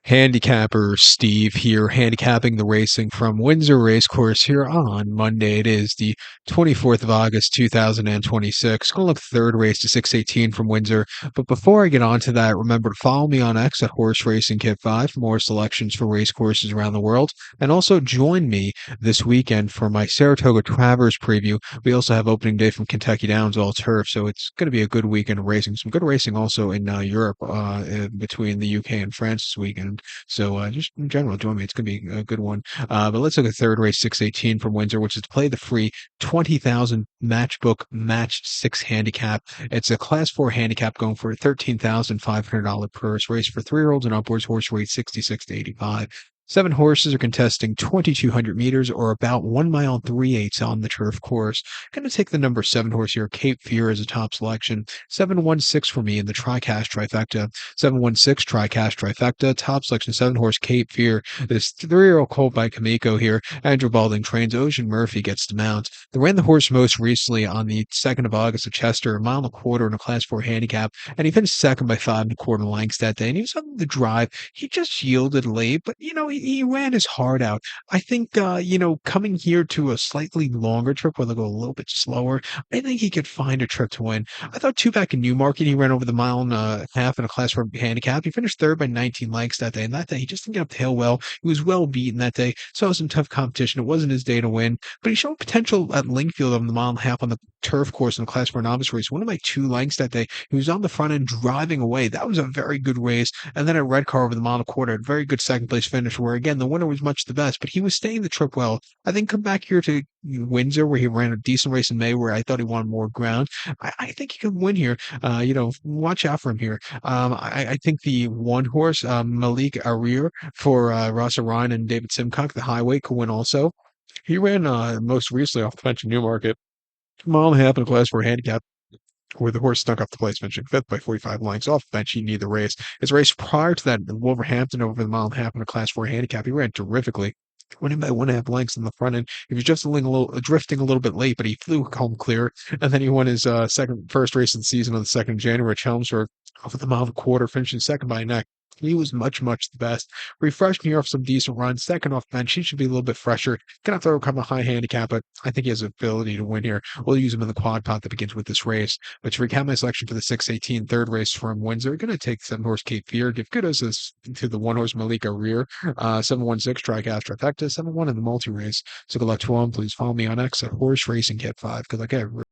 Handicapper Steve here, handicapping the racing from Windsor Racecourse here on Monday. It is the 24th of August, 2026. Going to look third race to 618 from Windsor. But before I get on to that, remember to follow me on X at Horse Racing Kit 5 for more selections for race courses around the world. And also join me this weekend for my Saratoga Travers preview. We also have opening day from Kentucky Downs all turf, so it's going to be a good weekend of racing. Some good racing also in Europe between the UK and France this weekend. So just in general, join me. It's going to be a good one. But let's look at third race 618 from Windsor, which is to play the free 20,000 matchbook match six handicap. It's a class four handicap going for $13,500 purse race for 3-year-olds and upwards. Horse weight 66 to 85. Seven horses are contesting 2,200 meters or about 1 mile and 3/8 on the turf course. Going to take the number seven horse here, Cape Fear, as a top selection. 716 for me in the TriCash trifecta. 716 TriCash trifecta. Top selection, seven horse Cape Fear. This 3-year-old colt by Kamiko here. Andrew Balding trains. Ocean Murphy gets to mount. They ran the horse most recently on the 2nd of August at Chester, 1.25 miles in a class four handicap, and he finished second by 5.25 lengths that day. And he was on the drive. He just yielded late, but he ran his heart out. I think coming here to a slightly longer trip where they'll go a little bit slower, I think he could find a trip to win. I thought two back in Newmarket, he ran over the mile and a half in a class four handicap. He finished third by 19 lengths that day, and that day he just didn't get up the hill well. He was well beaten that day, so it was some tough competition. It wasn't his day to win, but he showed potential at Linkfield on the mile and a half on the turf course in the class four novice race. One of my 2 lengths that day. He was on the front end driving away. That was a very good race. And then at Redcar over the mile and a quarter, a very good second place finish where again the winner was much the best, but he was staying the trip well. I think come back here to Windsor where he ran a decent race in May where I thought he wanted more ground. I think he could win here. Watch out for him here. I think the one horse, Malik Arir for Rasa Ryan and David Simcock, the highway, could win also. He ran most recently off the bench in Newmarket, 1.5 miles in a class four handicap, where the horse snuck up the place, finishing fifth by 45 lengths off the bench. He needed the race. His race prior to that, Wolverhampton over the mile and a half in a class four handicap, he ran terrifically. Winning by 1.5 lengths in the front end. He was just drifting a little bit late, but he flew home clear. And then he won his first race of the season on the 2nd of January at Chelmsford over the mile and a quarter, finishing second by a neck. He was much, much the best. Refreshed me off some decent runs. Second off bench, he should be a little bit fresher. Gonna have to overcome a high handicap, but I think he has the ability to win here. We'll use him in the quad pot that begins with this race. But to recap my selection for the 618 third race from Windsor, gonna take seven horse Cape Fear, give kudos to the one horse Malika Rear, 716 TriCash Trifecta, 7-1 in the multi race. So good luck to all. Please follow me on X at Horse Racing Kit 5. Good luck, everyone.